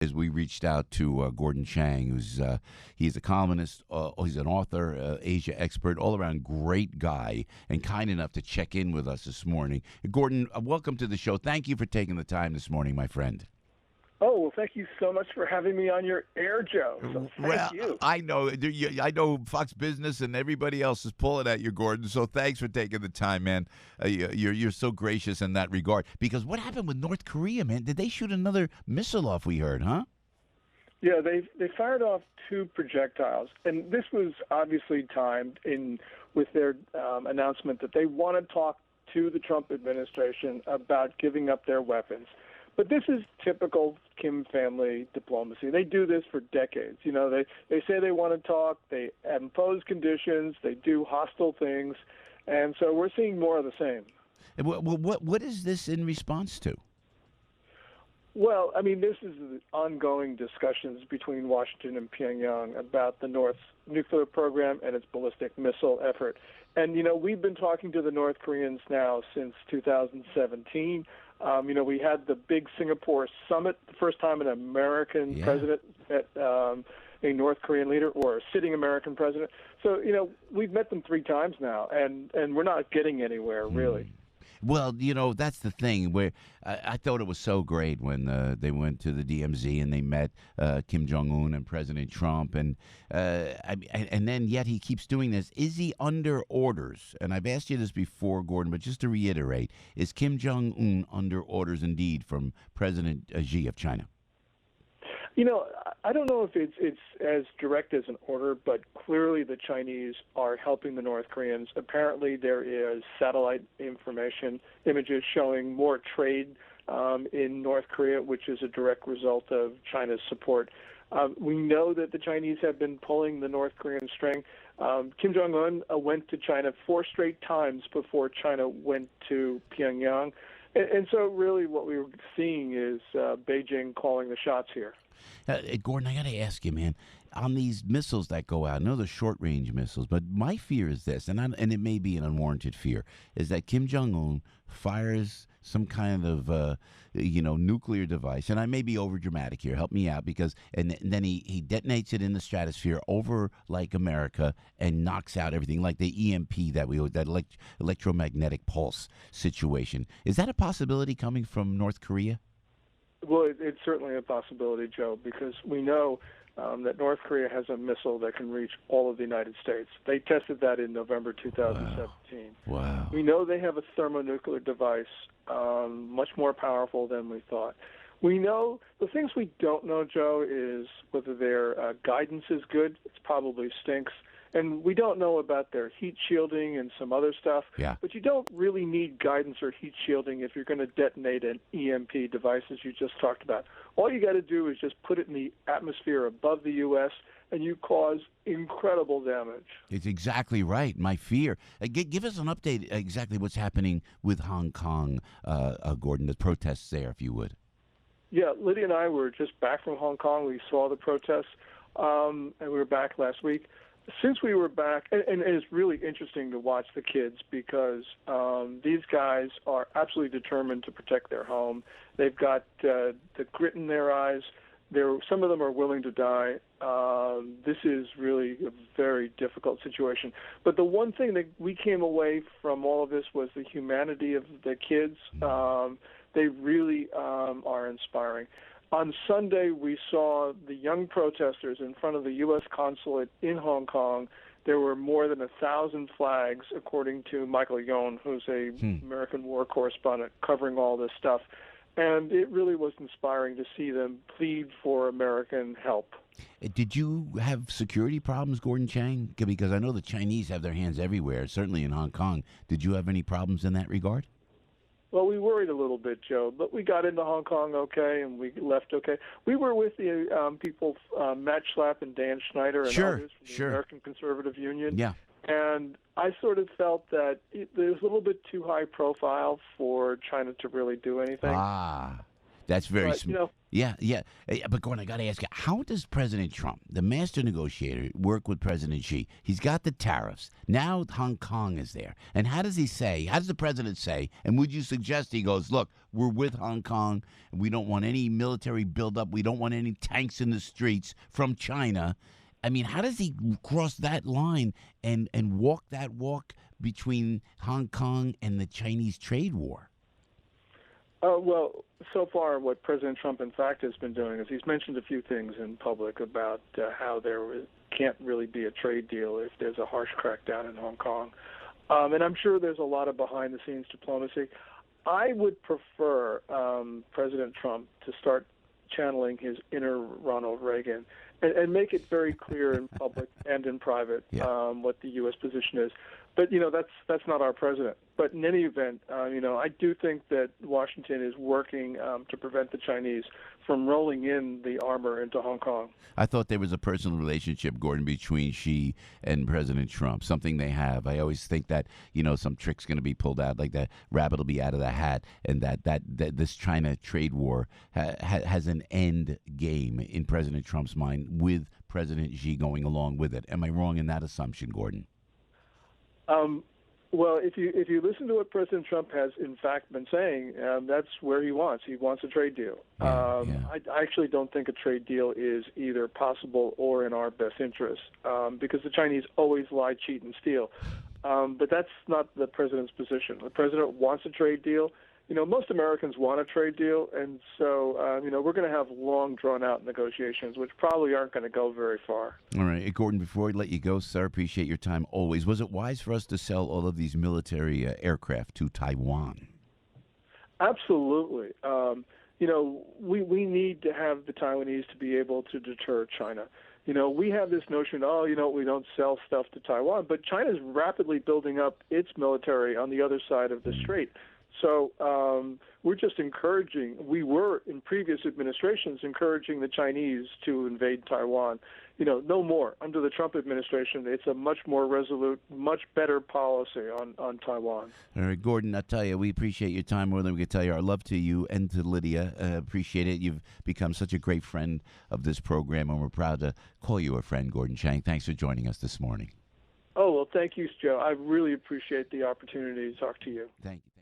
As we reached out to Gordon Chang, he's a columnist, he's an author, Asia expert, all around great guy, and kind enough to check in with us this morning. Gordon, welcome to the show. Thank you for taking the time this morning, my friend. Oh, well, thank you so much for having me on your air, Joe. So thank you. I know Fox Business and everybody else is pulling at you, Gordon. So thanks for taking the time, man. You're so gracious in that regard. Because what happened with North Korea, man? Did they shoot another missile off? We heard, huh? Yeah, they fired off 2 projectiles, and this was obviously timed in with their announcement that they want to talk to the Trump administration about giving up their weapons. But this is typical Kim family diplomacy. They do this for decades. You know, they say they want to talk, they impose conditions, they do hostile things, and so we're seeing more of the same. What is this in response to? Well, I mean, this is the ongoing discussions between Washington and Pyongyang about the North's nuclear program and its ballistic missile effort. And, you know, we've been talking to the North Koreans now since 2017. You know, we had the big Singapore summit, the first time an American president met a North Korean leader or a sitting American president. So, you know, we've met them 3 times now, and we're not getting anywhere, really. Well, you know, that's the thing where I thought it was so great when they went to the DMZ and they met Kim Jong-un and President Trump. And then yet he keeps doing this. Is he under orders? And I've asked you this before, Gordon, but just to reiterate, is Kim Jong-un under orders indeed from President Xi of China? You know, I don't know if it's as direct as an order, but clearly the Chinese are helping the North Koreans. Apparently there is satellite images showing more trade in North Korea, which is a direct result of China's support. We know that the Chinese have been pulling the North Korean string. Kim Jong-un went to China 4 straight times before China went to Pyongyang. And so really what we were seeing is Beijing calling the shots here. Gordon, I got to ask you, man, on these missiles that go out, I know they're short-range missiles, but my fear is this, and it may be an unwarranted fear, is that Kim Jong-un fires some kind of, nuclear device, and I may be over-dramatic here, help me out, because and then he detonates it in the stratosphere over, like, America and knocks out everything, like the EMP that electromagnetic pulse situation. Is that a possibility coming from North Korea? Well, it's certainly a possibility, Joe, because we know that North Korea has a missile that can reach all of the United States. They tested that in November 2017. Wow. We know they have a thermonuclear device much more powerful than we thought. We know the things we don't know, Joe, is whether their guidance is good. It probably stinks. And we don't know about their heat shielding and some other stuff. Yeah. But you don't really need guidance or heat shielding if you're going to detonate an EMP device, as you just talked about. All you got to do is just put it in the atmosphere above the U.S., and you cause incredible damage. It's exactly right. My fear. Give us an update exactly what's happening with Hong Kong, Gordon, the protests there, if you would. Yeah, Lydia and I were just back from Hong Kong. We saw the protests, and we were back last week. Since we were back, and it's really interesting to watch the kids because these guys are absolutely determined to protect their home. They've got the grit in their eyes. Some of them are willing to die. This is really a very difficult situation. But the one thing that we came away from all of this was the humanity of the kids. They really are inspiring. On Sunday, we saw the young protesters in front of the U.S. consulate in Hong Kong. There were more than 1,000 flags, according to Michael Yon, who's a American war correspondent covering all this stuff. And it really was inspiring to see them plead for American help. Did you have security problems, Gordon Chang? Because I know the Chinese have their hands everywhere, certainly in Hong Kong. Did you have any problems in that regard? Well, we worried a little bit, Joe, but we got into Hong Kong okay, and we left okay. We were with the people, Matt Schlapp and Dan Schneider and others from the American Conservative Union. Yeah. And I sort of felt that it was a little bit too high profile for China to really do anything. That's very But, Yeah, yeah. But Gordon, I got to ask you, how does President Trump, the master negotiator, work with President Xi? He's got the tariffs. Now Hong Kong is there. And how does the president say, and would you suggest he goes, look, we're with Hong Kong, and we don't want any military buildup, we don't want any tanks in the streets from China. I mean, how does he cross that line and walk that walk between Hong Kong and the Chinese trade war? Well, so far, what President Trump, in fact, has been doing is he's mentioned a few things in public about how there can't really be a trade deal if there's a harsh crackdown in Hong Kong. And I'm sure there's a lot of behind-the-scenes diplomacy. I would prefer President Trump to start channeling his inner Ronald Reagan and make it very clear in public and in private what the U.S. position is. But, that's not our president. But in any event, I do think that Washington is working to prevent the Chinese from rolling in the armor into Hong Kong. I thought there was a personal relationship, Gordon, between Xi and President Trump, something they have. I always think that, some trick's going to be pulled out, like that rabbit will be out of the hat, and that this China trade war has an end game in President Trump's mind with President Xi going along with it. Am I wrong in that assumption, Gordon? Well, if you listen to what President Trump has in fact been saying, that's where he wants. He wants a trade deal. I actually don't think a trade deal is either possible or in our best interest because the Chinese always lie, cheat, and steal. But that's not the president's position. The president wants a trade deal. Most Americans want a trade deal, and so, we're going to have long, drawn-out negotiations, which probably aren't going to go very far. All right. Hey, Gordon, before we let you go, sir, appreciate your time always. Was it wise for us to sell all of these military aircraft to Taiwan? Absolutely. We need to have the Taiwanese to be able to deter China. We have this notion, we don't sell stuff to Taiwan, but China's rapidly building up its military on the other side of the strait. So we're just we were in previous administrations encouraging the Chinese to invade Taiwan. No more. Under the Trump administration, it's a much more resolute, much better policy on Taiwan. All right, Gordon, I tell you, we appreciate your time more than we can tell you. Our love to you and to Lydia. Appreciate it. You've become such a great friend of this program, and we're proud to call you a friend, Gordon Chang. Thanks for joining us this morning. Oh, well, thank you, Joe. I really appreciate the opportunity to talk to you. Thank you.